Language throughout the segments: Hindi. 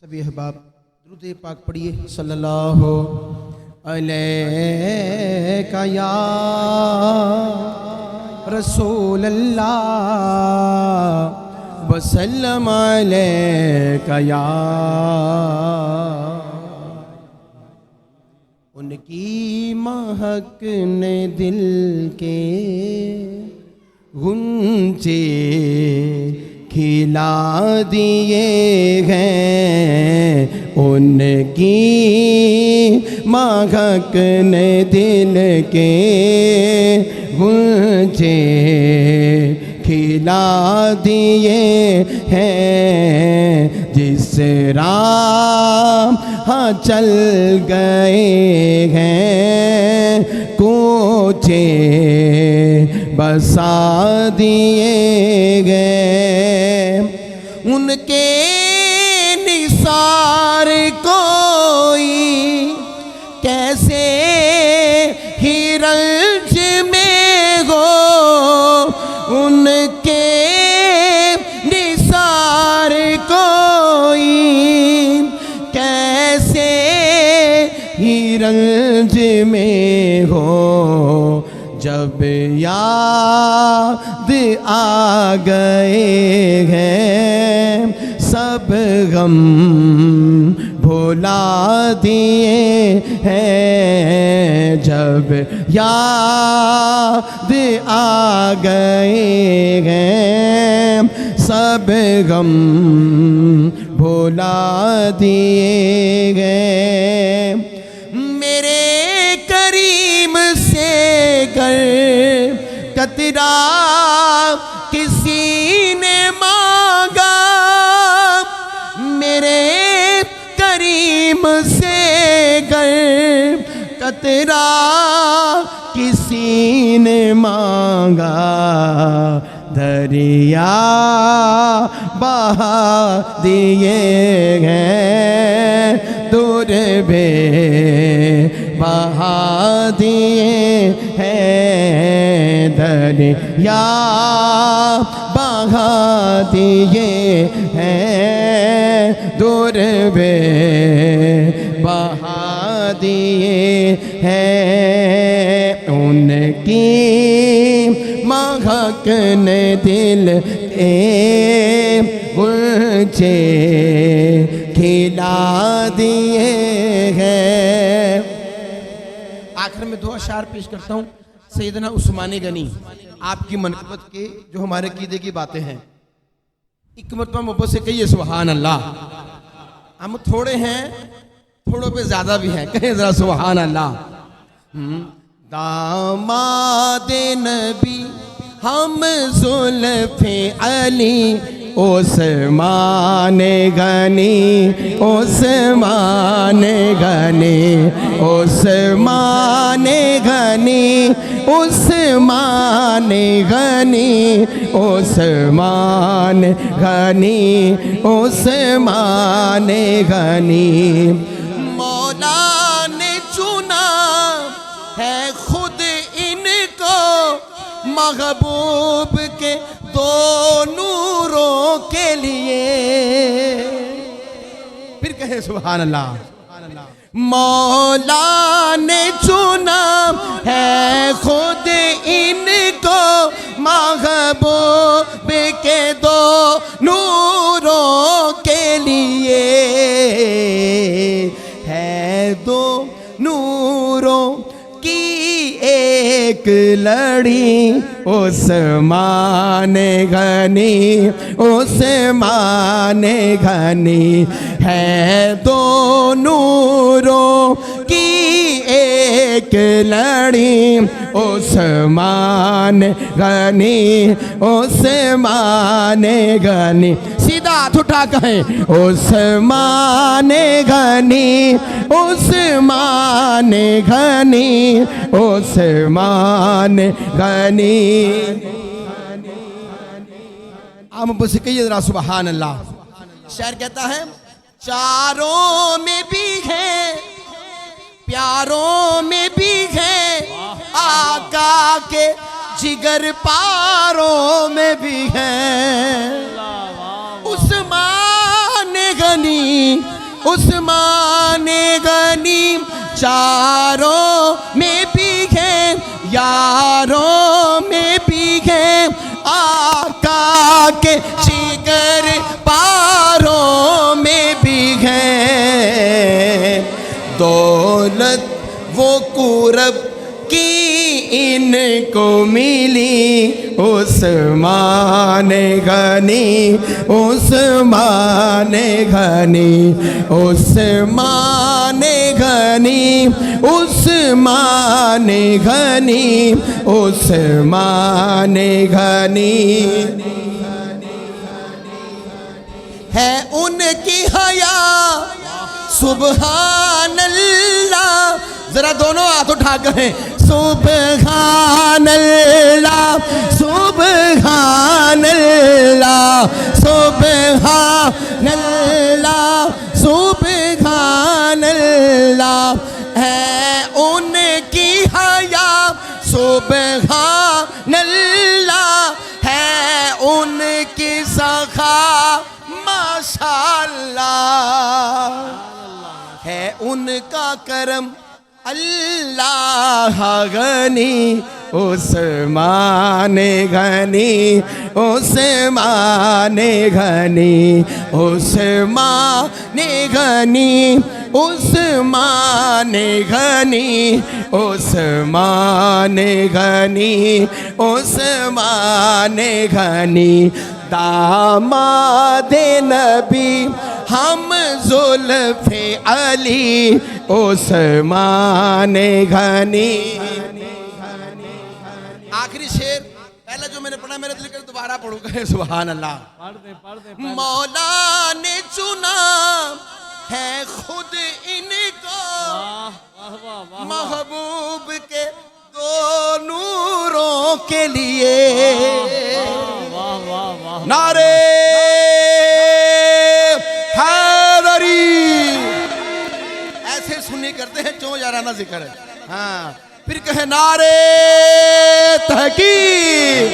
सभी अहबाब दुरूद पाक पढ़िए सल्लल्लाहु अलैका या रसूल अल्लाह वसल्लम अलैका या। उनकी महक ने दिल के गुंजे खिला दिए हैं, उनकी महक ने दिल के गुंजे खिला दिए हैं। जिस राह चल गए हैं कोचे बसा दिए गए। उनके निसार कोई कैसे ही रंज में हो, उनके निसार कोई कैसे ही रंज में हो, जब याद आ गए हैं सब गम भुला दिए हैं, जब याद आ गए हैं सब गम भुला दिए गए। मेरे करीम से कर कतरा किसी ने मांगा, मेरे करीम से कर कतरा किसी ने मांगा, दरिया बहा दिए हैं दूर बे बहा दिए हैं, दरिया बहा दिए हैं दूर बे बहा दिए हैं। उनकी महक ने दिल के गुलचे खिला दिए हैं। आखिर में दो अशार पेश करता हूँ सैयदना उस्मान गनी, आपकी मनक़बत के जो हमारे कीदे की बातें हैं। एक मरतबा मोहब्बत से कहिए सुभान अल्लाह। हम थोड़े हैं, थोड़ों पे ज्यादा भी हैं, कहें जरा सुभान अल्लाह। दामाद नबी हम जुल्फ़े अली, उस्मान गनी उस्मान गनी उस्मान गनी उस्मान गनी उस्मान गनी उस्मान गनी। मौला ने चुना है खुद इनको महबूब के दो नूरों के लिए। फिर कहे सुभान अल्लाह। मौला ने चुना है खुद इनको महबूब के दो नूरों के लिए, है दो नूरों की एक लड़ी उस्मान गनी उस्मान गनी, है दो नूरों की एक लड़ी उस्मान गनी उस्मान गनी। सीधा हाथ उठा कहें उस्मान गनी उस्मान गनी उस्मान गनी। आप मुझसे कहिए जरा सुभान अल्लाह। शायर कहता है चारों में भी है प्यारों में भी है, आका के जिगर पारों में भी है। उस्मान गनी उस्मान गनी चारों में भी है यारों में भी है, आका के जिगर पारों में भी है। दौलत वो कुरब की इनको मिली उस्मान गनी उस्मान गनी उस्मान गनी उस्मान गनी उस्मान गनी। है उनकी हया सुबहान अल्लाह, जरा दोनों हाथ उठा कर सुबहान अल्लाह सुबहान अल्लाह सुबहान अल्लाह सुबहान अल्लाह। है उनकी हया सुबहान अल्लाह, है की सखा माशाअल्लाह, है उनका करम अल्लाह गनी, उस्मान गनी, उस्मान गनी, उस्मान गनी, उस्मान गनी, उस्मान गनी, उस्मान गनी, दामादे नबी हम जुल्फे अली, उस्मान गनी। आखिरी शेर पहला जो मैंने पढ़ा मेरे दिल कर दोबारा पढ़ूंगा, सुभान अल्लाह। मौला ने चुना है खुद इनको, महबूब के दो नूरों के लिए, नारे हैदरी। ऐसे सुन्नी करते हैं, चो याराना जिक्र है। हाँ, फिर कहे नारे तहकीक,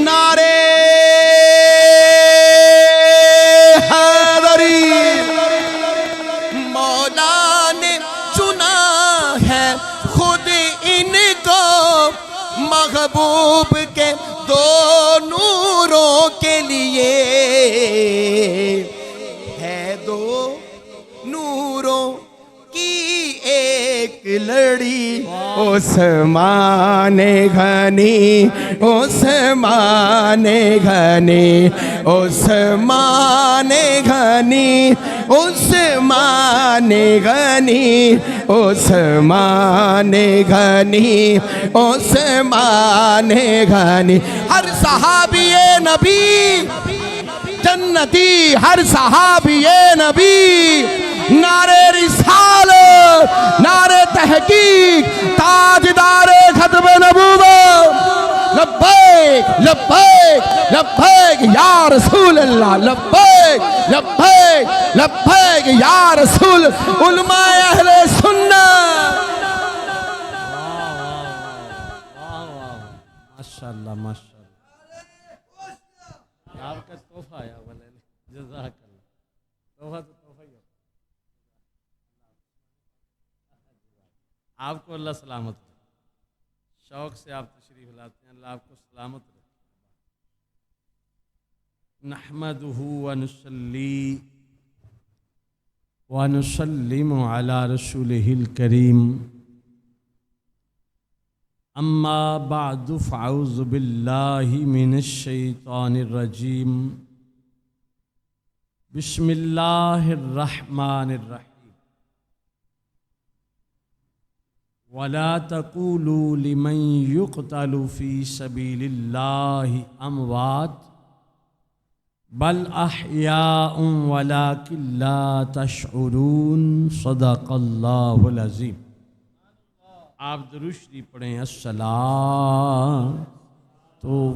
नारे हैदरी। मौला ने चुना है खुद इनको, महबूब के दो नूरों के लिए, है दो नूरों की एक लड़ी, उस्मान घनी, उस्मान घनी, उस्मान घनी, उस्मान घनी, उस्मान घनी, उस्मान घनी। हर सहाबिये नबी जन्नती, हर सहाबिये नबी, नारे रिसालत, नारे तहकीक, ताजदारे खत्म नबूवत, लब्बैक लब्बैक लब्बैक या रसूल अल्लाह, लब्बैक लब्बैक लब्बैक या रसूल उलमा अहले सुन्नत। माशाल्लाह माशाल्लाह, आपका तोहफा आया बोले, जज़ाकल्लाह। तोहफा तो तोहफा ही हो। आपको अल्लाह सलामत रखे, शौक से आप तशरीफ लाते हैं, अल्लाह आपको सलामत रखे। नहमदुहु व नुसल्ली व नुसल्लिमु अला रसूलिहिल करीम, अम्मा बादु फ़अऊज़ु बिल्लाहि मिनश शैतानिर रजीम, बिस्मिल्लाहिर रहमानिर रहीम। वला तक़ूलू लिमन युक़तलु फ़ी सबीलिल्लाहि अमवात बल अहयाउन वलाकिन ला तशउरून, सदक़ल्लाहुल अज़ीम। आप दुरूद शरीफ पढ़ें। अस्सलातु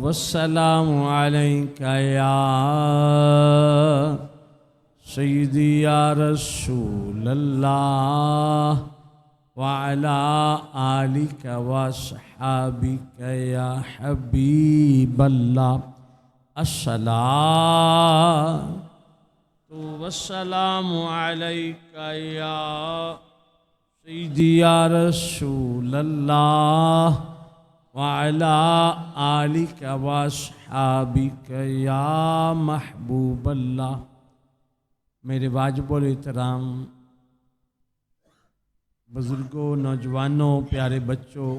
वस्सलामु अलैका या सय्यदी या रसूलल्लाह व अला आलिका व अस्हाबिका या हबीबल्लाह। अस्सलातु वस्सलामु अलैका या सय्यदी या रसूलल्लाह व अला आलिका व अस्हाबिका या महबूबल्लाह। मेरे वाजिबुल एहतराम बुज़ुर्गों, नौजवानों, प्यारे बच्चों,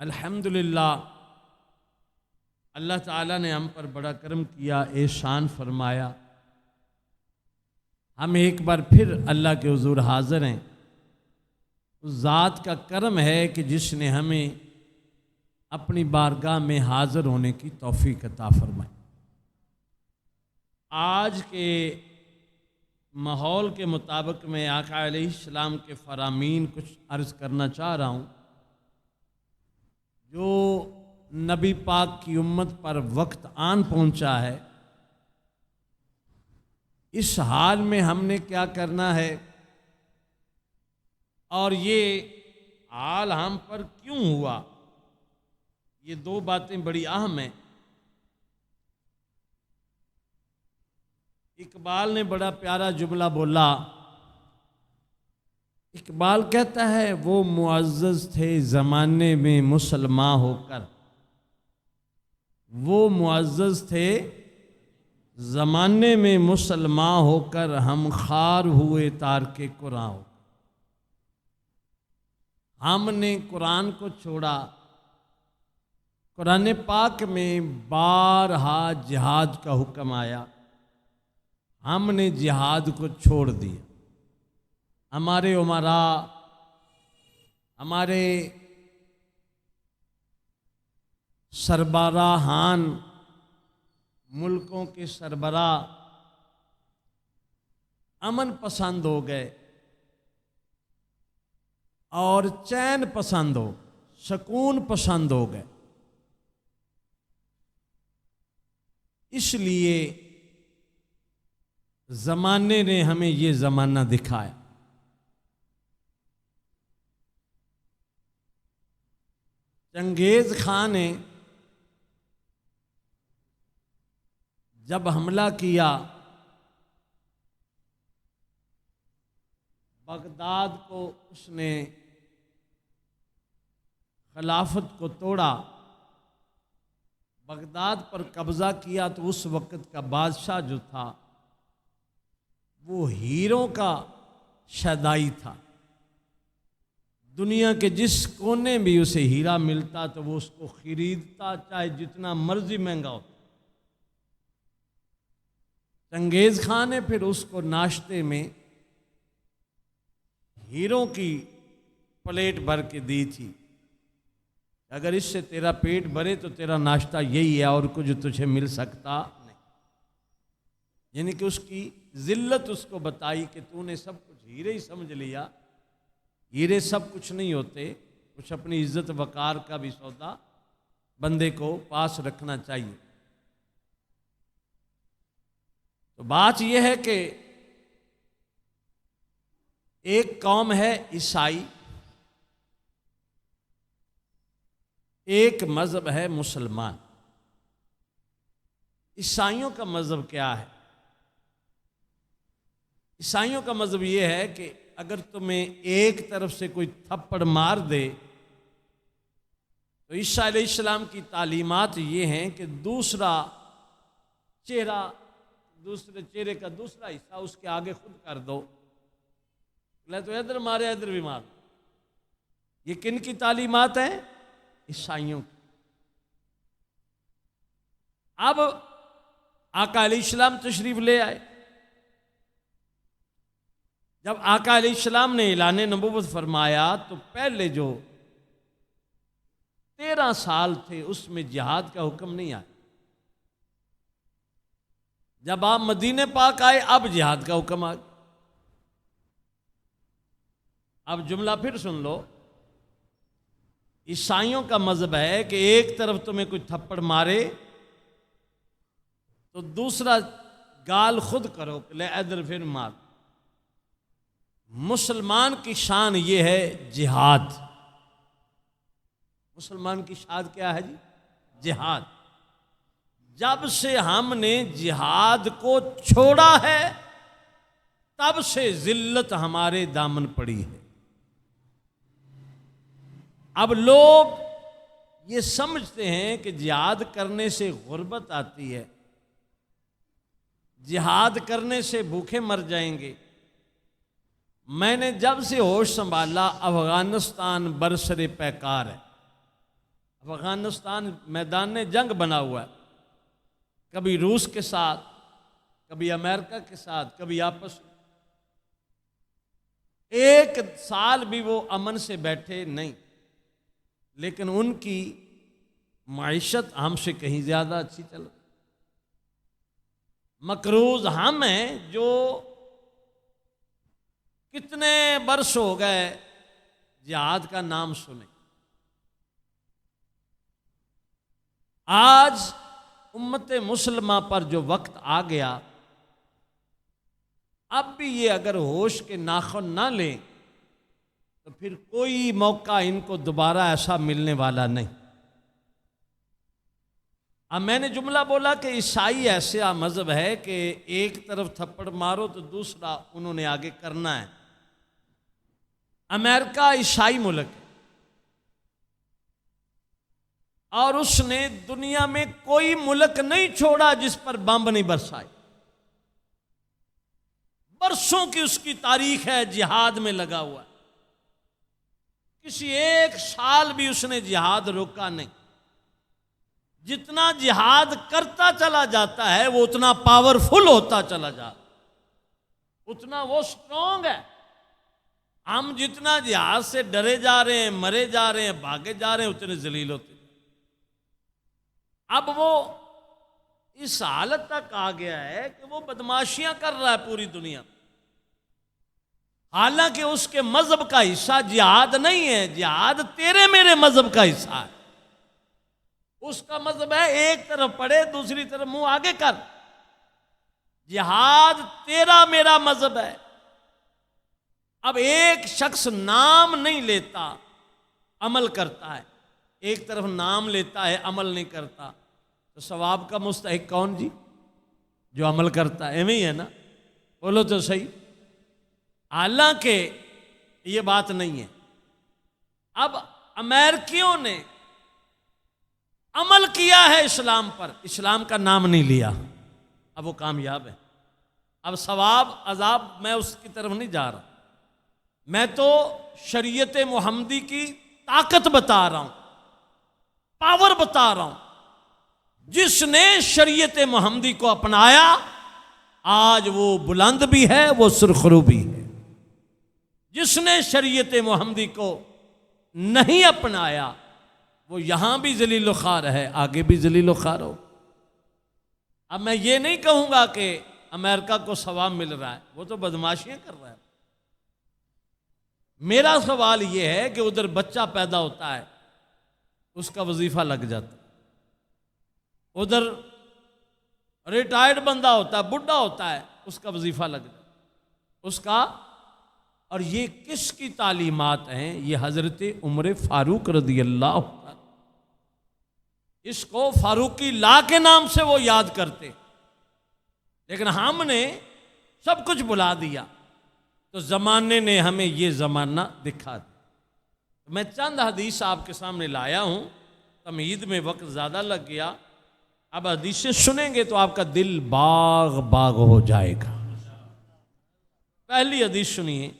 अल्हम्दुलिल्लाह अल्लाह ताला ने हम पर बड़ा करम किया, एहसान फरमाया। हम एक बार फिर अल्लाह के हुज़ूर हाज़िर हैं। उस ज़ात का करम है कि जिसने हमें अपनी बारगाह में हाज़िर होने की तौफ़ीक़ अता फरमाई। आज के माहौल के मुताबिक मैं आका अलैहिस्सलाम के फ़रामीन कुछ अर्ज़ करना चाह रहा हूँ। जो नबी पाक की उम्मत पर वक्त आन पहुँचा है, इस हाल में हमने क्या करना है और ये हाल हम पर क्यों हुआ, ये दो बातें बड़ी अहम हैं। इकबाल ने बड़ा प्यारा जुमला बोला। इकबाल कहता है वो मुअज़्ज़ज़ थे ज़माने में मुसलमान होकर, वो मुअज़्ज़ज़ थे ज़माने में मुसलमान होकर, हम खार हुए तारके कुरान। हमने कुरान को छोड़ा। कुरान पाक में बारहा जिहाद का हुक्म आया, हमने जिहाद को छोड़ दिया। हमारे उमरा, हमारे सरबराहान, मुल्कों के सरबरा अमन पसंद हो गए और चैन पसंद हो, सुकून पसंद हो गए। इसलिए ज़माने ने हमें ये ज़माना दिखाया। चंगेज़ खान ने जब हमला किया, बगदाद को उसने खिलाफत को तोड़ा, बगदाद पर कब्ज़ा किया, तो उस वक़्त का बादशाह जो था वो हीरों का शदाई था। दुनिया के जिस कोने भी उसे हीरा मिलता तो वो उसको खरीदता, चाहे जितना मर्जी महंगा हो। चंगेज़ खान ने फिर उसको नाश्ते में हीरों की प्लेट भर के दी थी। अगर इससे तेरा पेट भरे तो तेरा नाश्ता यही है और कुछ तुझे मिल सकता नहीं। यानी कि उसकी जिल्लत उसको बताई कि तूने सब कुछ हीरे ही समझ लिया। हीरे सब कुछ नहीं होते, कुछ अपनी इज्जत वकार का भी सौदा बंदे को पास रखना चाहिए। तो बात यह है कि एक कौम है ईसाई, एक मज़हब है मुसलमान। ईसाइयों का मज़हब क्या है? ईसाइयों का मज़हब यह है कि अगर तुम्हें एक तरफ से कोई थप्पड़ मार दे तो ईसा अलैहिस्सलाम की तालीमात ये हैं कि दूसरा चेहरा, दूसरे चेहरे का दूसरा हिस्सा उसके आगे खुद कर दो। तो इधर मारे इधर भी मार। ये किन की तालीमात हैं? ईसाइयों की। अब आका अलैहिस्सलाम तशरीफ ले आए। जब आका अलैहिस्सलाम ने ऐलान नबूवत फरमाया तो पहले जो 13 साल थे उसमें जिहाद का हुक्म नहीं आया। जब आप मदीने पाक आए अब जिहाद का हुक्म आ गया। अब जुमला फिर सुन लो। ईसाइयों का मजहब है कि एक तरफ तुम्हें कोई थप्पड़ मारे तो दूसरा गाल खुद करो, ले इधर फिर मार। मुसलमान की शान ये है जिहाद। मुसलमान की शान क्या है जी? जिहाद। जब से हमने जिहाद को छोड़ा है तब से जिल्लत हमारे दामन पड़ी है। अब लोग ये समझते हैं कि जिहाद करने से गुर्बत आती है, जिहाद करने से भूखे मर जाएंगे। मैंने जब से होश संभाला अफगानिस्तान बरसरे पैकार है। अफगानिस्तान मैदान जंग बना हुआ है, कभी रूस के साथ, कभी अमेरिका के साथ, कभी आपस में। एक साल भी वो अमन से बैठे नहीं, लेकिन उनकी माइशत हमसे कहीं ज्यादा अच्छी चल रही। मकरूज हम हैं जो कितने वर्ष हो गए जिहाद का नाम सुने। आज उम्मत मुसलमा पर जो वक्त आ गया, अब भी ये अगर होश के नाखुन ना लें तो फिर कोई मौका इनको दोबारा ऐसा मिलने वाला नहीं। अब मैंने जुमला बोला कि ईसाई ऐसा मजहब है कि एक तरफ थप्पड़ मारो तो दूसरा उन्होंने आगे करना है। अमेरिका ईसाई मुल्क है और उसने दुनिया में कोई मुल्क नहीं छोड़ा जिस पर बम नहीं बरसाए। बरसों की उसकी तारीख है, जिहाद में लगा हुआ है। किसी एक साल भी उसने जिहाद रोका नहीं। जितना जिहाद करता चला जाता है वो उतना पावरफुल होता चला जाता, उतना वो स्ट्रांग है। हम जितना जिहाद से डरे जा रहे हैं, मरे जा रहे हैं, भागे जा रहे हैं, उतने जलील होते। अब वो इस हालत तक आ गया है कि वो बदमाशियां कर रहा है पूरी दुनिया। हालांकि उसके मजहब का हिस्सा जिहाद नहीं है, जिहाद तेरे मेरे मजहब का हिस्सा है। उसका मजहब है एक तरफ पढ़े दूसरी तरफ मुंह आगे कर। जिहाद तेरा मेरा मजहब है। अब एक शख्स नाम नहीं लेता, अमल करता है। एक तरफ नाम लेता है, अमल नहीं करता, तो सवाब का मुस्तहिक कौन जी? जो अमल करता है। एवं ही है ना, बोलो तो सही। हालांकि ये बात नहीं है। अब अमेरिकियों ने अमल किया है इस्लाम पर, इस्लाम का नाम नहीं लिया, अब वो कामयाब है। अब सवाब अजाब मैं उसकी तरफ नहीं जा रहा, मैं तो शरीयत मुहम्मदी की ताकत बता रहा हूं, पावर बता रहा हूं। जिसने शरीयत मुहम्मदी को अपनाया आज वो बुलंद भी है, वो सुरखरू भी है। जिसने शरीयत मुहम्मदी को नहीं अपनाया वो यहां भी जलील खार है, आगे भी जलील खार हो। अब मैं ये नहीं कहूंगा कि अमेरिका को सवाब मिल रहा है, वो तो बदमाशियां कर रहा है। मेरा सवाल यह है कि उधर बच्चा पैदा होता है, उसका वजीफा लग जाता है। उधर रिटायर्ड बंदा होता है, बुढ़ा होता है, उसका वजीफा लग जाता है उसका। और ये किसकी तालीमात हैं? ये हजरत उमर फारूक रदी अल्लाह, इसको फारूकी ला के नाम से वो याद करते। लेकिन हमने सब कुछ भुला दिया, तो जमाने ने हमें ये जमाना दिखा दिया। मैं चंद हदीस आपके सामने लाया हूं, तमहीद में वक्त ज्यादा लग गया। अब हदीसें सुनेंगे तो आपका दिल बाग बाग हो जाएगा। पहली हदीस सुनिए।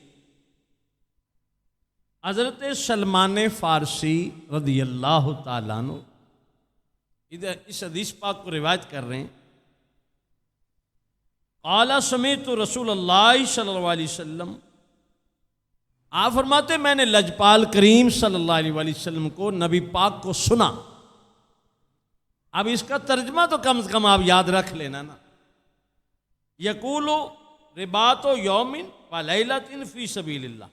हजरत सलमान फारसी रदी अल्लाह ताला अन्हु इधर इस हदीस पाक को रिवायत कर रहे हैं। आला समेत रसूलुल्लाह सल्लल्लाहु अलैहि वसल्लम, आप फरमाते मैंने लजपाल करीम सल्लल्लाहु अलैहि वसल्लम को, नबी पाक को सुना। अब इसका तर्जमा तो कम से कम आप याद रख लेना ना। यकूलो रिबातो यौमिन व लैलतिन फी सबीलिल्लाह,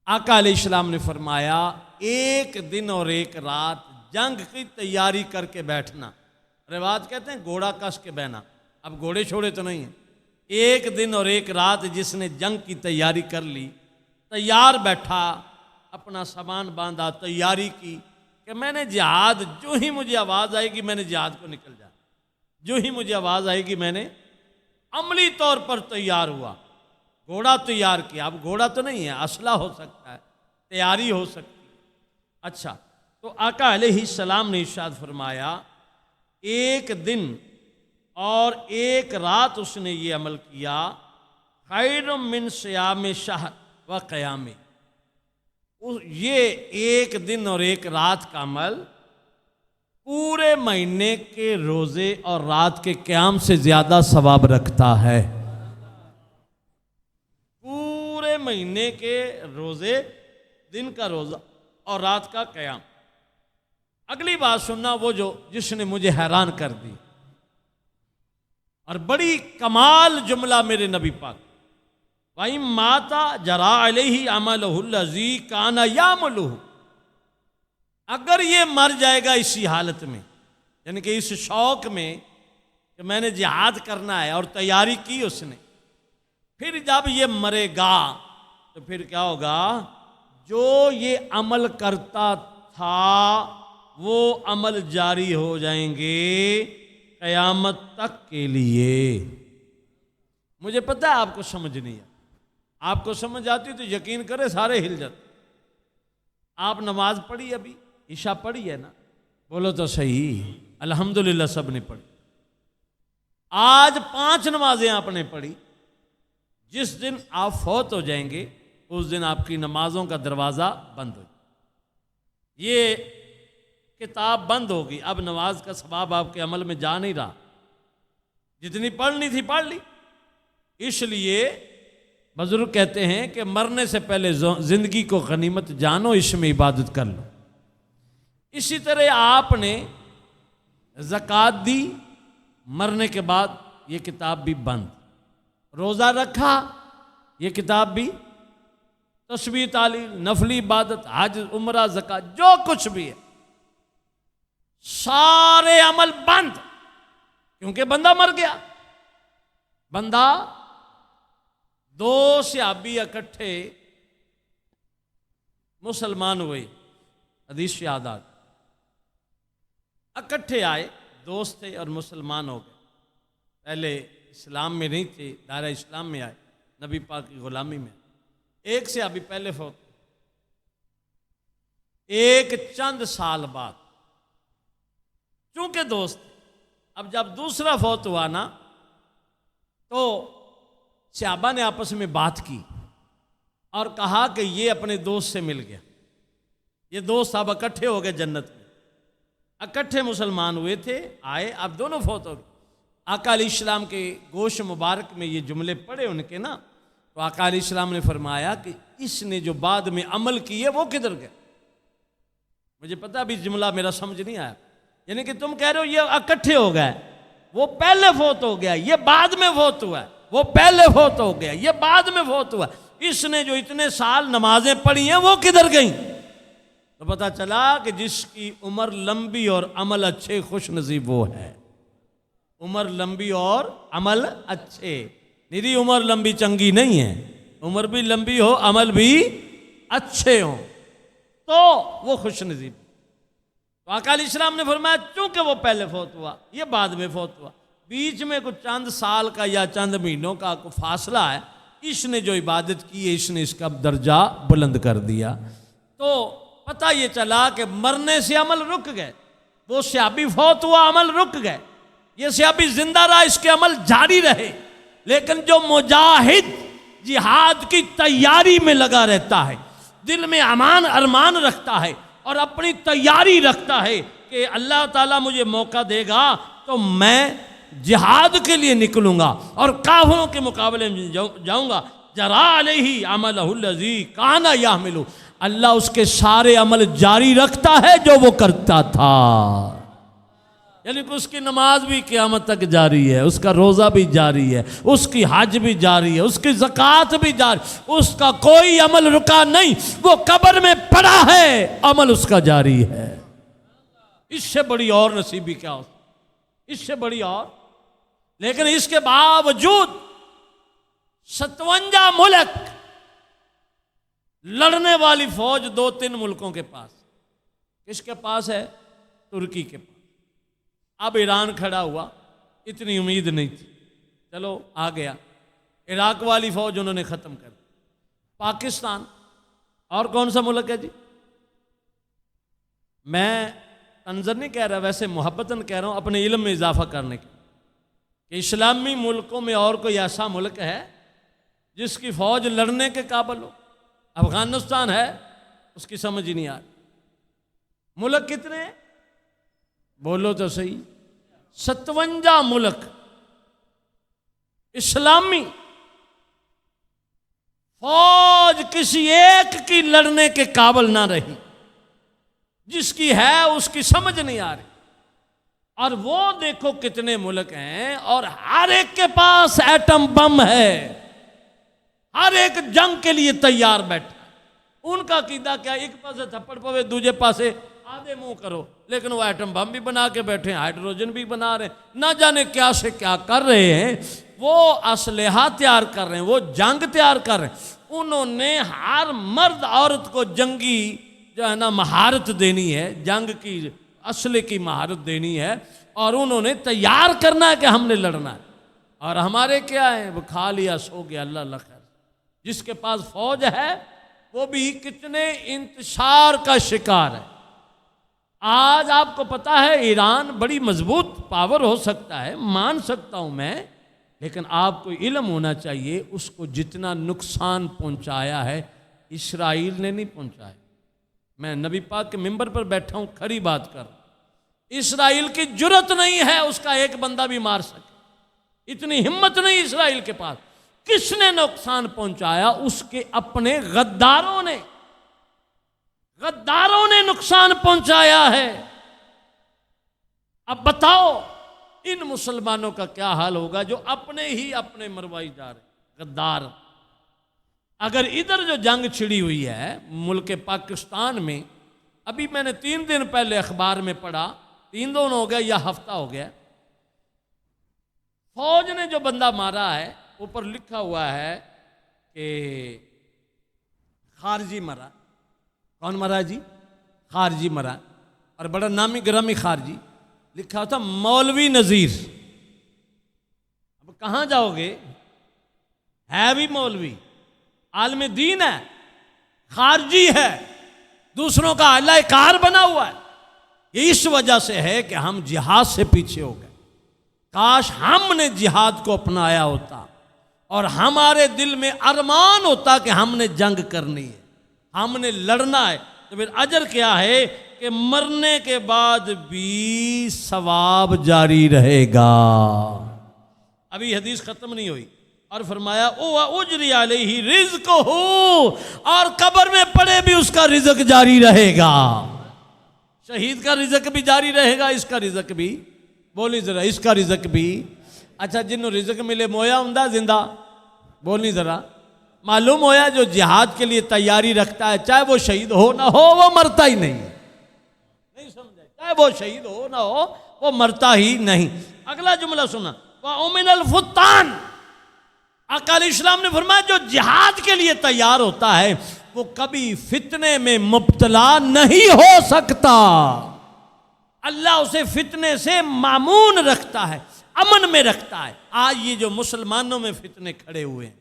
आका अलैहिस्सलाम ने फरमाया एक दिन और एक रात जंग की तैयारी करके बैठना। रिवाज कहते हैं घोड़ा कस के बहना, अब घोड़े छोड़े तो नहीं है। एक दिन और एक रात जिसने जंग की तैयारी कर ली, तैयार बैठा, अपना सामान बांधा, तैयारी की कि मैंने जिहाद, जो ही मुझे आवाज़ आएगी मैंने जिहाद को निकल जाना, जो ही मुझे आवाज़ आएगी मैंने अमली तौर पर तैयार हुआ, घोड़ा तैयार किया। अब घोड़ा तो नहीं है, असला हो सकता है, तैयारी हो सकती है। अच्छा, तो आका अलैहिस्सलाम ने इरशाद फरमाया एक दिन और एक रात उसने ये अमल किया, खैरुम मिन सियाम शहर व क़याम, ये एक दिन और एक रात का अमल पूरे महीने के रोजे और रात के क़याम से ज्यादा सवाब रखता है। पूरे महीने के रोजे, दिन का रोजा और रात का क़याम। अगली बात सुनना, वो जो जिसने मुझे हैरान कर दी और बड़ी कमाल जुमला मेरे नबी पाक, भाई माता जरा अलैहि अमलहुल्लज़ी काना यामलुहु, अगर ये मर जाएगा इसी हालत में, यानी कि इस शौक में कि मैंने जिहाद करना है और तैयारी की उसने, फिर जब ये मरेगा तो फिर क्या होगा? जो ये अमल करता था वो अमल जारी हो जाएंगे कयामत तक के लिए। मुझे पता है आपको समझ नहीं है, आपको समझ आती तो यकीन करे सारे हिल जाते। आप नमाज पढ़ी अभी, ईशा पढ़ी है ना? बोलो तो सही। अल्हम्दुलिल्लाह सब ने पढ़ी। आज 5 नमाजें आपने पढ़ी। जिस दिन आप फौत हो जाएंगे उस दिन आपकी नमाजों का दरवाज़ा बंद हो, ये किताब बंद होगी। अब नमाज का सवाब आपके अमल में जा नहीं रहा। जितनी पढ़नी थी पढ़ ली। इसलिए बुजुर्ग कहते हैं कि मरने से पहले जिंदगी को गनीमत जानो, इसमें इबादत कर लो। इसी तरह आपने ज़कात दी, मरने के बाद ये किताब भी बंद। रोज़ा रखा, ये किताब भी, तस्बीह तालील, नफली इबादत, हज, उम्रा, ज़कात, जो कुछ भी है सारे अमल बंद, क्योंकि बंदा मर गया। बंदा 2 सहाबी इकट्ठे मुसलमान हुए, हदीस याद आ गई। इकट्ठे आए, दोस्त थे और मुसलमान हो गए। पहले इस्लाम में नहीं थे, दायरा इस्लाम में आए, नबी पाक की गुलामी में। एक से अभी पहले फौत, एक चंद साल बाद, चूंकि दोस्त। अब जब दूसरा फौत हुआ ना, तो सहाबा ने आपस में बात की और कहा कि ये अपने दोस्त से मिल गया। ये दोस्त अब इकट्ठे हो गए जन्नत में, इकट्ठे मुसलमान हुए थे, आए, अब दोनों फौत हो गए। आका अलैहिस्सलाम के गोश मुबारक में ये जुमले पढ़े उनके ना, तो आका अलैहिस्सलाम ने फरमाया कि इसने जो बाद में अमल किए वो किधर गए। मुझे पता अभी जुमला मेरा समझ नहीं आया। यानी कि तुम कह रहे हो ये इकट्ठे हो गए, वो पहले फौत हो गया, ये बाद में फौत हुआ, वो पहले फौत हो गया, ये बाद में फौत हुआ। इसने जो इतने साल नमाजें पढ़ी हैं वो किधर गई? तो पता चला कि जिसकी उम्र लंबी और अमल अच्छे, खुश नसीब वो है। उम्र लंबी और अमल अच्छे, निरी उम्र लंबी चंगी नहीं है। उम्र भी लंबी हो, अमल भी अच्छे हो, तो वो खुश नसीब। तो आका अलैहिस्सलाम ने फरमाया चूंकि वो पहले फौत हुआ, ये बाद में फौत हुआ, बीच में कुछ चंद साल का या चंद महीनों का कुछ फासला है, इसने जो इबादत की है इसने इसका दर्जा बुलंद कर दिया। तो पता ये चला कि मरने से अमल रुक गए। वो सहाबी फौत हुआ, अमल रुक गए। ये सहाबी जिंदा रहा, इसके अमल जारी रहे। लेकिन जो मुजाहिद जिहाद की तैयारी में लगा रहता है, दिल में अमान अरमान रखता है और अपनी तैयारी रखता है कि अल्लाह ताला मुझे मौका देगा तो मैं जिहाद के लिए निकलूंगा और काफिरों के मुकाबले में जाऊंगा। जरा अलैहि अमलहुल लज़ी काना यामिलु, अल्लाह उसके सारे अमल जारी रखता है जो वो करता था। यानी कि उसकी नमाज भी क़यामत तक जारी है, उसका रोज़ा भी जारी है, उसकी हज भी जारी है, उसकी ज़कात भी जारी, उसका कोई अमल रुका नहीं। वो कब्र में पड़ा है, अमल उसका जारी है। इससे बड़ी और नसीबी क्या हो, इससे बड़ी और। लेकिन इसके बावजूद 57 मुल्क लड़ने वाली फौज 2-3 मुल्कों के पास। किसके पास है? तुर्की के पास। अब ईरान खड़ा हुआ, इतनी उम्मीद नहीं थी, चलो आ गया। इराक वाली फौज उन्होंने ख़त्म कर दी। पाकिस्तान, और कौन सा मुल्क है जी? मैं तंजर नहीं कह रहा, वैसे मोहब्बतन कह रहा हूँ, अपने इल्म में इजाफा करने के कि इस्लामी मुल्कों में और कोई ऐसा मुल्क है जिसकी फौज लड़ने के काबिल हो। अफगानिस्तान है, उसकी समझ ही नहीं आ रही। मुल्क कितने हैं? बोलो तो सही। 57 मुल्क इस्लामी फौज किसी एक की लड़ने के काबिल ना रही। जिसकी है उसकी समझ नहीं आ रही। और वो देखो कितने मुल्क हैं और हर एक के पास एटम बम है, हर एक जंग के लिए तैयार बैठा। उनका अकीदा क्या? एक पासे थप्पड़ पवे, दूजे पासे आधे मुंह करो। लेकिन वो एटम बम भी बना के बैठे हैं, हाइड्रोजन भी बना रहे हैं, ना जाने क्या से क्या कर रहे हैं। वो असलहा तैयार कर रहे हैं, वो जंग तैयार कर रहे हैं। उन्होंने हर मर्द औरत को जंगी जो है ना महारत देनी है, जंग की असले की महारत देनी है और उन्होंने तैयार करना है कि हमने लड़ना है। और हमारे क्या है, वो खा लिया सो गया, अल्लाह अल्लाह खैर। जिसके पास फौज है वो भी कितने इंतशार का शिकार है। आज आपको पता है ईरान बड़ी मजबूत पावर हो सकता है, मान सकता हूं मैं, लेकिन आपको इल्म होना चाहिए उसको जितना नुकसान पहुंचाया है इस्राइल ने नहीं पहुंचाया। मैं नबी पाक के मिंबर पर बैठा हूं, खरी बात कर। इस्राइल की जुर्रत नहीं है उसका एक बंदा भी मार सके, इतनी हिम्मत नहीं इस्राइल के पास। किसने नुकसान पहुंचाया? उसके अपने गद्दारों ने। गद्दारों ने नुकसान पहुंचाया है। अब बताओ इन मुसलमानों का क्या हाल होगा जो अपने ही अपने मरवाई जा रहे गद्दार। अगर इधर जो जंग छिड़ी हुई है मुल्क पाकिस्तान में, अभी मैंने 3 दिन पहले अखबार में पढ़ा, 3 दिन हो गया या हफ्ता हो गया, फौज ने जो बंदा मारा है ऊपर लिखा हुआ है कि खारजी मरा। कौन मरा जी? खारजी मरा, और बड़ा नामी ग्रामी खारजी लिखा था, मौलवी नजीर। अब कहां जाओगे, है भी मौलवी, आलम दीन है, खारजी है, दूसरों का अलाकार बना हुआ है। ये इस वजह से है कि हम जिहाद से पीछे हो गए। काश हमने जिहाद को अपनाया होता और हमारे दिल में अरमान होता कि हमने जंग करनी है, हमने लड़ना है, तो फिर अजर क्या है कि मरने के बाद भी सवाब जारी रहेगा। अभी हदीस खत्म नहीं हुई और फरमाया ओ उजरी अलैहि रिज़्क़ुहु, और कब्र में पड़े भी उसका रिज़्क़ जारी रहेगा। शहीद का रिज़्क़ भी जारी रहेगा, इसका रिज़्क़ भी। बोली जरा, इसका रिज़्क़ भी। अच्छा, जिन्हों रिज़्क़ मिले मोया हुंदा जिंदा, बोली जरा। मालूम होया जो जिहाद के लिए तैयारी रखता है, चाहे वो शहीद हो ना हो, वो मरता ही नहीं। नहीं समझे? चाहे वो शहीद हो ना हो, वो मरता ही नहीं। अगला जुमला सुना, वमिनल फुत्तान। अकाल इस्लाम ने फरमाया जो जिहाद के लिए तैयार होता है वो कभी फितने में मुब्तला नहीं हो सकता। अल्लाह उसे फितने से मामून रखता है, अमन में रखता है। आज ये जो मुसलमानों में फितने खड़े हुए हैं,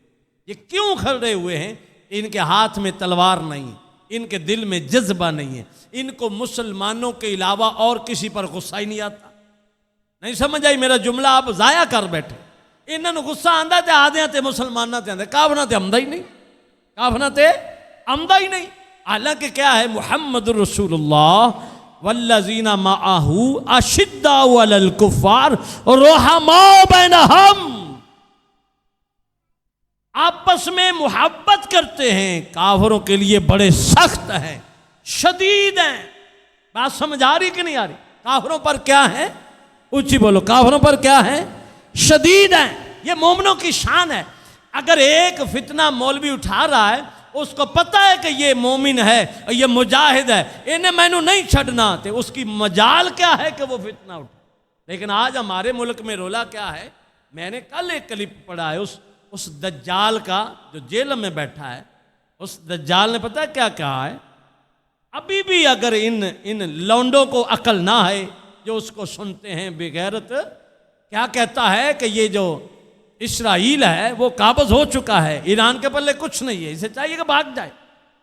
ये क्यों खड़े हुए हैं? इनके हाथ में तलवार नहीं है, इनके दिल में जज्बा नहीं है, इनको मुसलमानों के अलावा और किसी पर गुस्सा ही नहीं आता। नहीं समझ आई मेरा जुमला? आप जाया कर बैठे। इन्होंने गुस्सा आंदा ते आदे ते मुसलमाना ते आंदा, काफना ते आमदा ही नहीं, काफना ते आमदा ही नहीं। हालांकि क्या है, मुहम्मद रसूलुल्लाह वल्लज़ीना माअहू अशिद्दाउ अलल कुफ़ार रुहमाउ बैनहुम, आपस में मुहब्बत करते हैं, काफरों के लिए बड़े सख्त हैं, शदीद हैं। बात समझ आ रही कि नहीं आ रही? काफरों पर क्या है? ऊंची बोलो, काफरों पर क्या है? शदीद हैं। ये मोमिनों की शान है। अगर एक फितना मौलवी उठा रहा है, उसको पता है कि ये मोमिन है, ये मुजाहिद है, इन्हें मैनू नहीं छड़ना, तो उसकी मजाल क्या है कि वो फितना उठा। लेकिन आज हमारे मुल्क में रोला क्या है? मैंने कल एक क्लिप पढ़ा है उस दज्जाल का जो जेल में बैठा है। उस दज्जाल ने पता है क्या कहा है? अभी भी अगर इन लौंडों को अकल ना है जो उसको सुनते हैं बेगैरत, क्या कहता है कि ये जो इस्राइल है वो काबज हो चुका है, ईरान के पल्ले कुछ नहीं है, इसे चाहिए कि भाग जाए।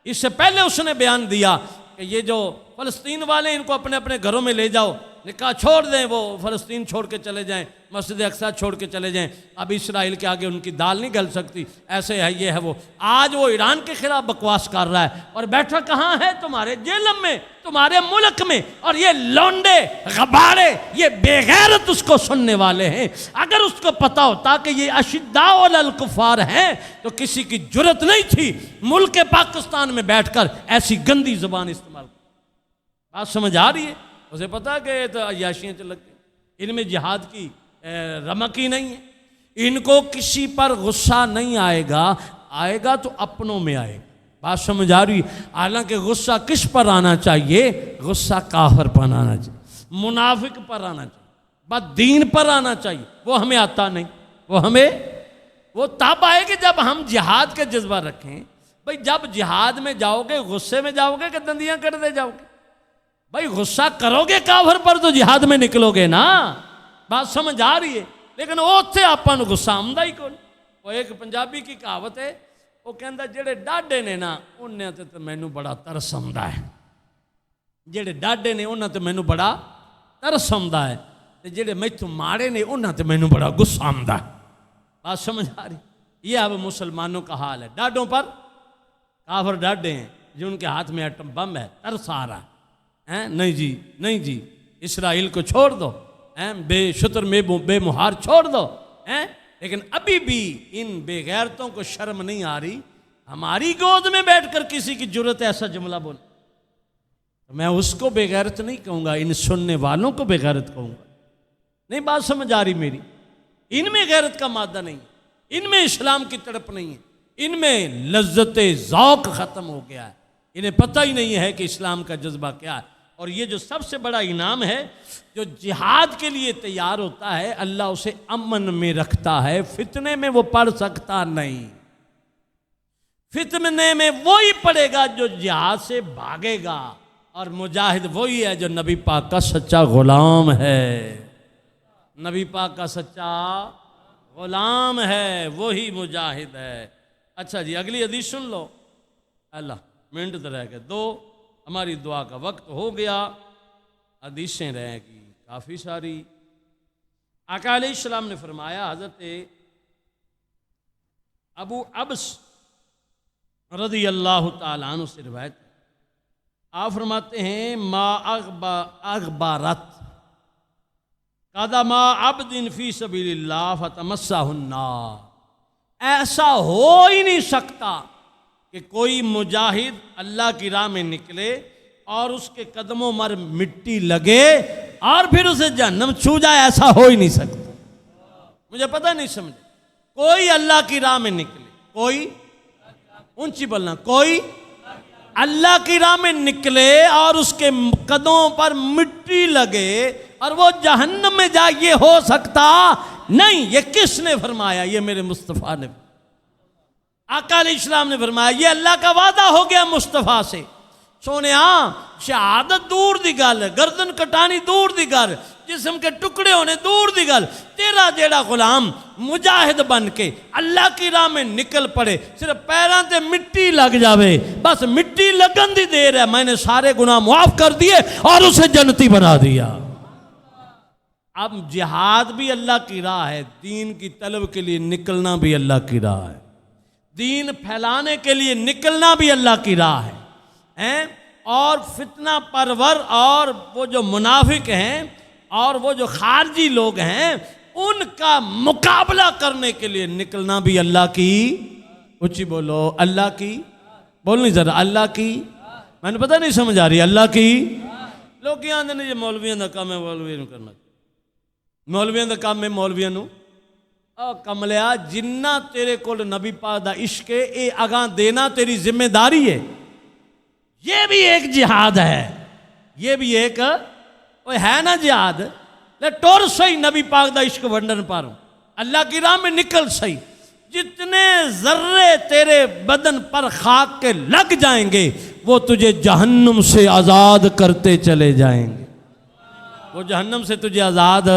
इससे पहले उसने बयान दिया कि ये जो फ़लस्तीन वाले इनको अपने अपने घरों में ले जाओ, निकाह छोड़ दें, वो फ़लस्तीन छोड़ के चले जाएं, मस्जिद अक्सा छोड़ के चले जाएं। अब इस्राइल के आगे उनकी दाल नहीं गल सकती, ऐसे है, ये है वो। आज वो ईरान के खिलाफ बकवास कर रहा है और बैठा कहाँ है? तुम्हारे जेलम में, तुम्हारे मुल्क में। और ये लौंडे गबाड़े, ये बेगैरत उसको सुनने वाले हैं। अगर उसको पता होता कि ये अशिद्दाउ अलल कुफ़ार हैं तो किसी की जुर्रत नहीं थी मुल्क पाकिस्तान में बैठकर ऐसी गंदी जुबान इस्तेमाल। बात समझ आ रही है? उसे पता कि तो अय्याशियाँ चल गई, इनमें जिहाद की रमक ही नहीं है। इनको किसी पर गुस्सा नहीं आएगा, आएगा तो अपनों में आएगा। बात समझ आ रही? हालांकि गुस्सा किस पर आना चाहिए? गुस्सा काफिर पर आना चाहिए, मुनाफिक पर आना चाहिए, बस दीन पर आना चाहिए। वो हमें आता नहीं, वो तब आए कि जब हम जिहाद के जज्बा रखें। भाई जब जिहाद में जाओगे गुस्से में जाओगे कि दंदियां कर दे जाओगे? भाई गुस्सा करोगे काफर पर तो जिहाद में निकलोगे ना, बात समझ आ रही है। लेकिन उत्थे आपां नूं गुस्सा आउंदा ही कोई। वो एक पंजाबी की कहावत है, वो कहंदा जेड़े डाढे ने ना उन्हां ते तो मैनू बड़ा तरस आउंदा है, जेड़े डाढे ने उन्हां ते मैनू बड़ा तरस आउंदा है, ते जेड़े मैथों माड़े ने उन्हां ते मैनू बड़ा गुस्सा आउंदा है। बात समझ आ रही? ये अब मुसलमानों का हाल है। डाढों पर काफर डाढे हैं, जो उनके हाथ में एटम बम है, तरस आ रहा है। नहीं जी, नहीं जी, इसराइल को छोड़ दो, बेशुतर में बेमुहार छोड़ दो, हैं? लेकिन अभी भी इन बेगैरतों को शर्म नहीं आ रही हमारी गोद में बैठकर किसी की जुर्रत है ऐसा जुमला बोल। तो मैं उसको बेगैरत नहीं कहूँगा, इन सुनने वालों को बेगैरत कहूँगा। नहीं बात समझ आ रही मेरी? इनमें गैरत का मादा नहीं है, इनमें इस्लाम की तड़प नहीं है, इनमें लज्जत ज़ौक़ ख़त्म हो गया है। इन्हें पता ही नहीं है कि इस्लाम का जज्बा क्या है। और ये जो सबसे बड़ा इनाम है, जो जिहाद के लिए तैयार होता है, अल्लाह उसे अमन में रखता है, फितने में वो पढ़ सकता नहीं। फितने में वही पड़ेगा जो जिहाद से भागेगा, और मुजाहिद वही है जो नबी पाक का सच्चा गुलाम है। नबी पाक का सच्चा गुलाम है, वही मुजाहिद है। अच्छा जी, अगली हदीस सुन लो। अल्लाह मिनट तो रह गए, 2 हमारी दुआ का वक्त हो गया। हदीसें रहेगी काफ़ी सारी। आका अलैहिस्सलाम ने फरमाया, हज़रत अबू अब्स रज़ी अल्लाह ताला अन्हु से रिवायत, आप फरमाते हैं, मा अग़बारत कदमा अब्दिन फी सबीलिल्लाह फतमस्सहुन्नार। ऐसा हो ही नहीं सकता कि कोई मुजाहिद अल्लाह की राह में निकले और उसके कदमों पर मिट्टी लगे और फिर उसे जहन्नम छू जाए, ऐसा हो ही नहीं सकता। मुझे पता नहीं समझे, कोई अल्लाह की राह में निकले, कोई ऊंची बोलना, कोई अल्लाह की राह में निकले और उसके कदमों पर मिट्टी लगे और वो जहन्नम में जाए, ये हो सकता नहीं। ये किसने फरमाया? ये मेरे मुस्तफ़ा ने, आका अलैहिस्सलाम ने फरमाया। ये अल्लाह का वादा हो गया मुस्तफ़ा से। सोनिया, शहादत दूर दी गल, गर्दन कटानी दूर दी गल, जिस्म के टुकड़े होने दूर दी गल, तेरा जेड़ा गुलाम मुजाहिद बन के अल्लाह की राह में निकल पड़े, सिर्फ पैरों से मिट्टी लग जावे, बस मिट्टी लगन दी देर है, मैंने सारे गुनाह माफ कर दिए और उसे जन्नती बना दिया। अब जिहाद भी अल्लाह की राह है, दीन की तलब के लिए निकलना भी अल्लाह की राह है, दीन फैलाने के लिए निकलना भी अल्लाह की राह है। और फितना परवर और वो जो मुनाफिक हैं और वो जो खारजी लोग हैं, उनका मुकाबला करने के लिए निकलना भी अल्लाह की, ऊंची बोलो, अल्लाह की, बोलनी जरा, अल्लाह की। मैंने पता नहीं समझ आ रही, अल्लाह की। लोग आते हैं जी मौलवियों का काम है, मौलवियों करना, मौलवियों का काम है, मौलवियों नूं कमलिया, जिन्ना तेरे कोल नबी पाक दा इश्क है, ये अगां देना तेरी जिम्मेदारी है। ये भी एक जिहाद है, ये भी एक है ना जिहाद। ले टोर सही नबी पाक दा इश्क वंडन पर, अल्लाह की राह में निकल सही। जितने जर्रे तेरे बदन पर खाक के लग जाएंगे, वो तुझे जहन्नुम से आज़ाद करते चले जाएंगे। वो जहन्नम से तुझे आज़ाद,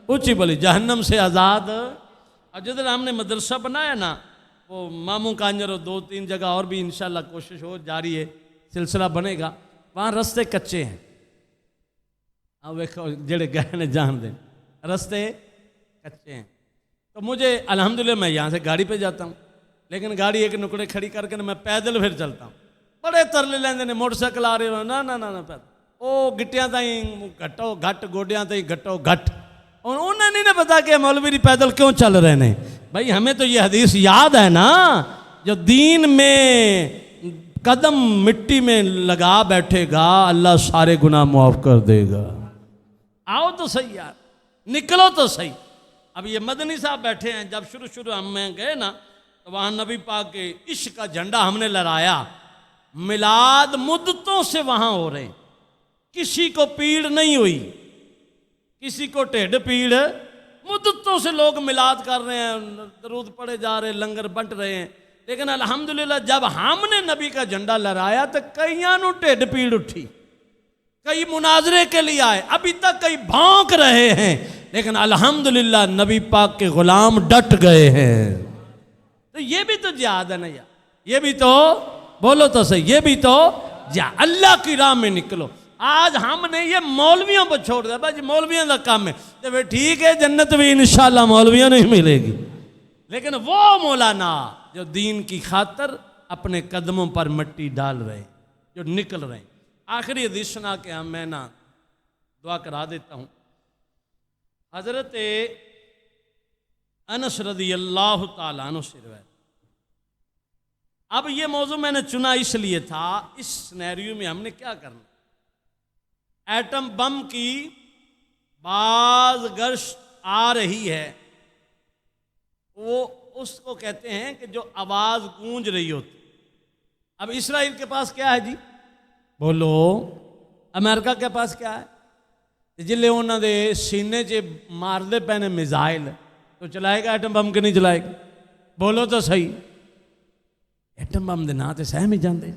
ऊंची बोली, जहन्नम से आज़ाद। और जिधर हमने मदरसा बनाया ना, वो मामू कांजर और 2-3 जगह और भी इंशाल्लाह कोशिश हो जारी है, सिलसिला बनेगा। वहाँ रास्ते कच्चे हैं, अब देखो जेड़े गए ने जान दें, रास्ते कच्चे हैं। तो मुझे अल्हम्दुलिल्लाह मैं यहाँ से गाड़ी पे जाता हूँ, लेकिन गाड़ी एक नुकड़े खड़ी करके ना मैं पैदल फिर चलता हूँ। बड़े तरले लेंदे ने, मोटरसाइकिल आ रहे हो, ना ना ना ना पैदल, ओ गिट्टियां ताई घटो घट, गोडियां ताई घटो घट। और उन्हें नहीं ना पता कि मौलवी पैदल क्यों चल रहे हैं। भाई हमें तो ये हदीस याद है ना, जो दीन में कदम मिट्टी में लगा बैठेगा, अल्लाह सारे गुनाह माफ कर देगा। आओ तो सही यार, निकलो तो सही। अब ये मदनी साहब बैठे हैं, जब शुरू हम में गए ना, तो वहाँ नबी पाक के इश्क का झंडा हमने लहराया। मिलाद मुद्दतों से वहाँ हो रहे, किसी को पीड़ नहीं हुई, किसी को ढिड पीड़, मुद्दतों से लोग मिलाद कर रहे हैं, दरूद पढ़े जा रहे हैं, लंगर बंट रहे हैं। लेकिन अल्हम्दुलिल्लाह जब हमने नबी का झंडा लहराया तो कईयां नूं ढिड पीड़ उठी, कई मुनाजरे के लिए आए, अभी तक कई भौंक रहे हैं, लेकिन अल्हम्दुलिल्लाह नबी पाक के गुलाम डट गए हैं। तो ये भी तो जिहाद है ना यार, ये भी तो बोलो तो सही, ये भी तो अल्लाह की राह में निकलो। आज हमने ये मौलवियों पर छोड़ दिया, भाई मौलवियों का काम है, तो फिर ठीक है जन्नत भी इंशाल्लाह मौलवियों नहीं मिलेगी, लेकिन वो मौलाना जो दीन की खातर अपने कदमों पर मिट्टी डाल रहे, जो निकल रहे। आखिरी हदीस सुना के मैं ना दुआ करा देता हूँ। हजरत अनस रज़ी अल्लाह तआला अन्हु से रिवायत। अब ये मौजू मैंने चुना इसलिए था, इस सिनेरियो में हमने क्या करना, एटम बम की बाज गर्श आ रही है, वो उसको कहते हैं कि जो आवाज गूंज रही होती। अब इसराइल के पास क्या है जी, बोलो, अमेरिका के पास क्या है, जिले उन्होंने सीने च मारते पे ने मिसाइल, तो चलाएगा एटम बम के नहीं चलाएगा, बोलो तो सही। एटम बम के नाम से सहम ही जाते।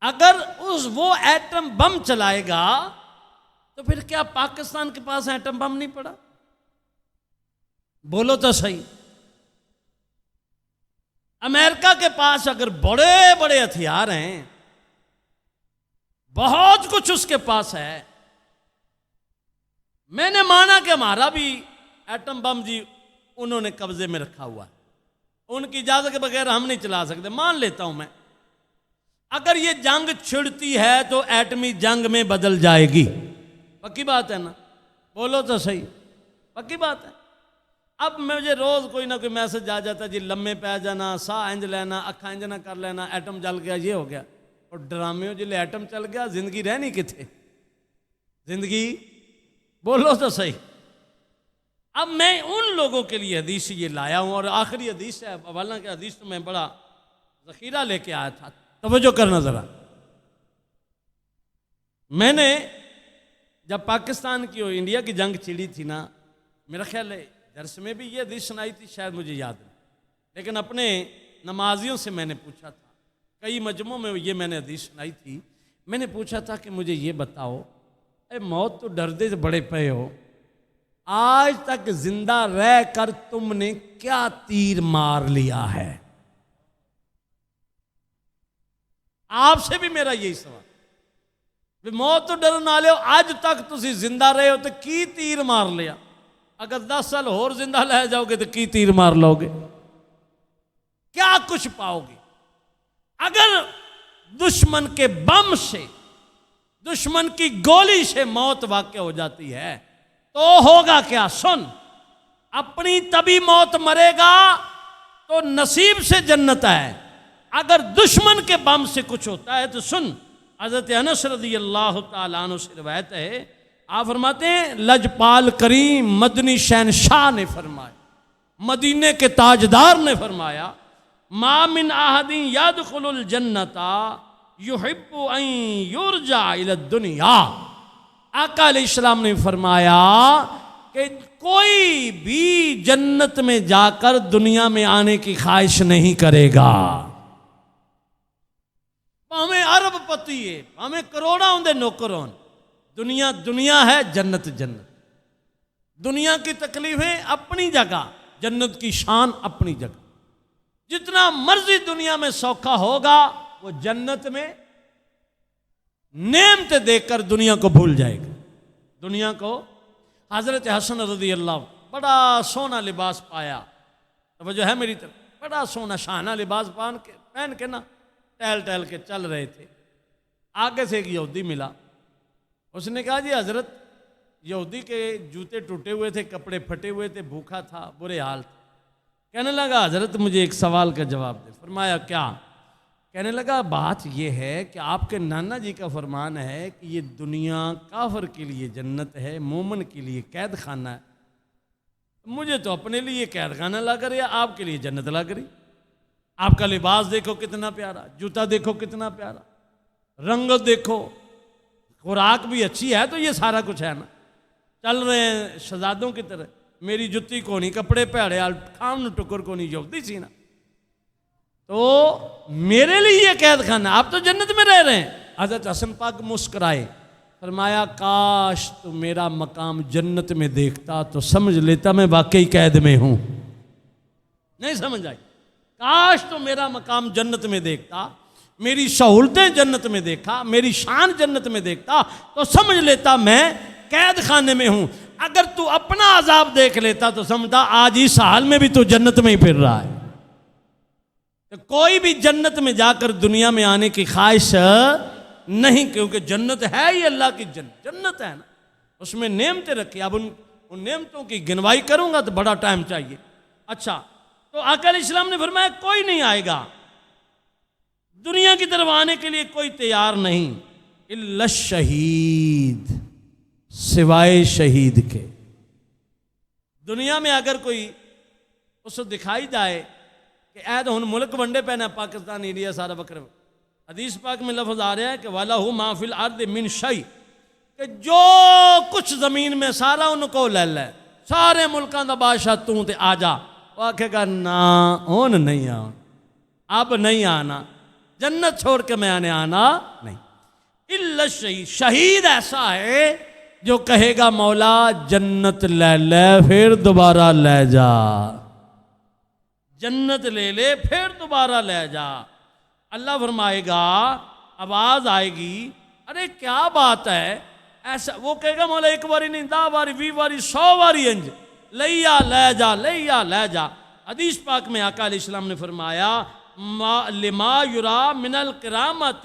अगर वो एटम बम चलाएगा तो फिर क्या पाकिस्तान के पास एटम बम नहीं पड़ा, बोलो तो सही। अमेरिका के पास अगर बड़े बड़े हथियार हैं, बहुत कुछ उसके पास है, मैंने माना कि हमारा भी एटम बम जी उन्होंने कब्जे में रखा हुआ है, उनकी इजाजत के बगैर हम नहीं चला सकते, मान लेता हूं मैं। अगर ये जंग छिड़ती है तो एटमी जंग में बदल जाएगी, पक्की बात है ना, बोलो तो सही, पक्की बात है। अब मुझे रोज कोई ना कोई मैसेज आ जाता जी, लम्बे पै जाना, साह इंज लेना, अखा इंज ना कर लेना, एटम जल गया, ये हो गया। और ड्रामे जिले एटम चल गया, जिंदगी रहनी किथे, जिंदगी बोलो तो सही। अब मैं उन लोगों के लिए हदीस ये लाया हूं, और आखिरी हदीस है, अवला के हदीस तो मैं बड़ा जखीरा लेके आया था, तवज्जो करना जरा। मैंने जब पाकिस्तान की और इंडिया की जंग छिड़ी थी ना, मेरा ख्याल है दर्स में भी ये हदीस सुनाई थी, शायद मुझे याद नहीं, लेकिन अपने नमाजियों से मैंने पूछा था, कई मजमों में ये मैंने हदीस सुनाई थी। मैंने पूछा था कि मुझे ये बताओ, अरे मौत तो डरते बड़े पे हो, आज तक जिंदा रह कर तुमने क्या तीर मार लिया है? आपसे भी मेरा यही सवाल, मौत तो डर ना ले, आज तक तुम जिंदा रहे हो तो की तीर मार लिया? अगर 10 साल और जिंदा रह जाओगे तो की तीर मार लोगे? क्या कुछ पाओगे? अगर दुश्मन के बम से, दुश्मन की गोली से मौत वाक़या हो जाती है तो होगा क्या? सुन, अपनी तभी मौत मरेगा तो नसीब से जन्नत है, अगर दुश्मन के बम से कुछ होता है तो सुन। हज़रत अनस रज़ी अल्लाह तआला अन्हु से रिवायत है, आप फरमाते हैं लजपाल करीम मदनी शहनशाह ने फरमाया, मदीने के ताजदार ने फरमाया, मा मिन अहदिन यदखुलुल जन्नता युहिब्बु अन युरजा इला दुनिया। आका अलैहिस्सलाम ने फरमाया कि कोई भी जन्नत में जाकर दुनिया में आने की ख्वाहिश नहीं करेगा। हमें अरबपति है, हमें करोड़ा होंगे नौकर हों, दुनिया दुनिया है, जन्नत जन्नत। दुनिया की तकलीफें अपनी जगह, जन्नत की शान अपनी जगह। जितना मर्जी दुनिया में सौखा होगा वो जन्नत में नेमते देखकर दुनिया को भूल जाएगा। दुनिया को हजरत हसन रज़ी अल्लाह बड़ा सोना लिबास पाया, तो जो है मेरी तरफ, बड़ा सोना शाना लिबास पहन के ना टहल टहल के चल रहे थे। आगे से एक यहूदी मिला, उसने कहा जी हजरत, यहूदी के जूते टूटे हुए थे, कपड़े फटे हुए थे, भूखा था, बुरे हाल थे। कहने लगा हजरत मुझे एक सवाल का जवाब दे। फरमाया क्या? कहने लगा बात यह है कि आपके नाना जी का फरमान है कि ये दुनिया काफर के लिए जन्नत है, मोमन के लिए कैद खाना है। मुझे तो अपने लिए कैद खाना लग रही है, आपके लिए जन्नत लग रही। आपका लिबास देखो कितना प्यारा, जूता देखो कितना प्यारा, रंगत देखो, खुराक भी अच्छी है, तो ये सारा कुछ है ना। चल रहे हैं शहजादों की तरह, मेरी जुत्ती को नहीं, कपड़े पैड़े खाम टुकर को नहीं जोगती सी ना, तो मेरे लिए ये कैद खाना, आप तो जन्नत में रह रहे हैं, हज़रत हसन पाक मुस्कराए, फरमाया काश तो मेरा मकाम जन्नत में देखता तो समझ लेता मैं वाकई कैद में हूँ। नहीं समझ आई? काश तो मेरा मकाम जन्नत में देखता, मेरी सहूलतें जन्नत में देखा, मेरी शान जन्नत में देखता तो समझ लेता मैं कैद खाने में हूँ। अगर तू अपना अजाब देख लेता तो समझता आज इस हाल में भी तू जन्नत में ही फिर रहा है। तो कोई भी जन्नत में जाकर दुनिया में आने की ख्वाहिश नहीं, क्योंकि जन्नत है ही अल्लाह की जन्नत है ना, उसमें नेमतें रखी। अब उन नेमतों की गिनवाई करूंगा तो बड़ा टाइम चाहिए। अच्छा, तो आका अलैहिस्सलाम ने फरमाया कोई नहीं आएगा दुनिया की तरफ आने के लिए, कोई तैयार नहीं, इल्ला शहीद, सिवाय शहीद के। दुनिया में अगर कोई उसको दिखाई जाए कि ऐद हुन मुल्क वनडे पैना पाकिस्तान इंडिया सारा बकर, हदीस पाक में लफ्ज आ रहा है कि वाला हु माफिल अर्द मिन शै, कि जो कुछ जमीन में सारा उनको ले ले, सारे मुल्कों का बादशाह तू ते आ जा। वो आखेगा ना हुन नहीं आ, अब नहीं आना, जन्नत छोड़ के मैं आना नहीं। इल्ला शहीद, शहीद ऐसा है जो कहेगा मौला जन्नत ले ले फिर दोबारा ले जा, जन्नत ले ले फिर दोबारा ले जा। अल्लाह फरमाएगा, आवाज आएगी, अरे क्या बात है ऐसा। वो कहेगा मौला एक बारी नहीं, 10 बारी 20 बारी 100 बारी इंज लैया ले जा, लैया ले जा। हदीस पाक में आका अलैहिस्सलाम ने फरमाया लिमा युरा मिनल करामत,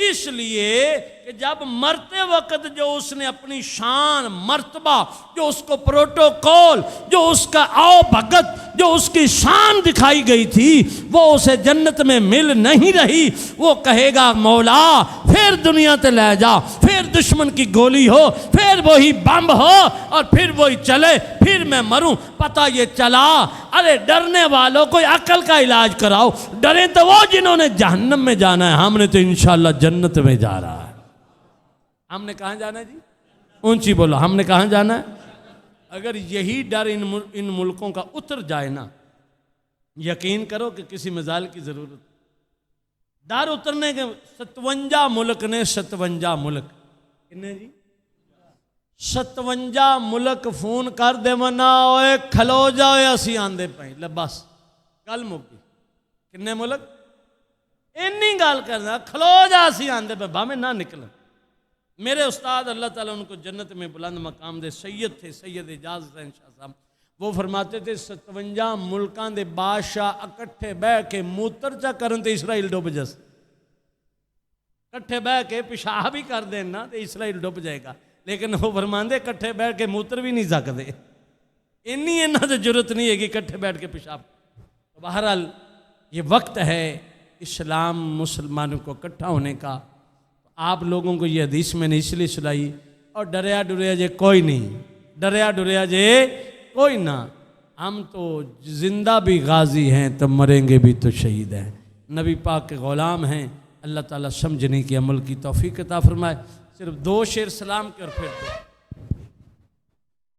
इसलिए कि जब मरते वक्त जो उसने अपनी शान मर्तबा, जो उसको प्रोटोकॉल, जो उसका आओ भगत, जो उसकी शान दिखाई गई थी वो उसे जन्नत में मिल नहीं रही। वो कहेगा मौला फिर दुनिया ते ले जा, फिर दुश्मन की गोली हो, फिर वही बम हो और फिर वही चले, फिर मैं मरूं। पता ये चला, अरे डरने वालों को अकल का इलाज कराओ। डरे तो वो जिन्होंने जहन्नम में जाना है, हमने तो इंशाल्लाह जन्नत में जा रहा है। हमने कहाँ जाना है जी? ऊंची बोलो, हमने कहाँ जाना है? अगर यही डर इन मुल्कों का उतर जाए ना, यकीन करो कि किसी मिसाल की जरूरत। डर उतरने के 57 मुल्क ने, 57 मुल्क कितने जी? 57 मुल्क फोन कर दे मना ओए खलो जाओ असी आंदे पे, ले बस गल मुक्की। किन्ने मुल्क? इन्नी गल करना, खलो जा असी आंदे पे, भावें ना निकल। मेरे उस्ताद अल्लाह ताला उनको जन्नत में बुलंद मकाम दे सैयद थे, सैयद इजाज हुसैन शाह साहब। वो फरमाते थे 57 मुल्कां दे बादशाह इकट्ठे बह के मूत्र चा करन ते इसराइल डुब जस, इकट्ठे बह के पेशाब भी कर देना तो इसराइल डुब जाएगा। लेकिन वो फरमाते इकट्ठे बैठ के मूत्र भी नहीं सकते, इन्नी इन्हों तो जरूरत नहीं है कि इकट्ठे बैठ के पेशाब। तो बहरहाल ये वक्त है इस्लाम मुसलमानों को इकट्ठा होने का। आप लोगों को ये हदीस मैंने इसलिए सुनाई, और डरया डुरया जे कोई नहीं, डरया डुरया जे कोई ना। हम तो जिंदा भी गाजी हैं तो मरेंगे भी तो शहीद हैं, नबी पाक के ग़ुलाम हैं। अल्लाह ताला समझने की अमल की तौफीक अता फरमाए। सिर्फ 2 शेर सलाम के और फिर दो।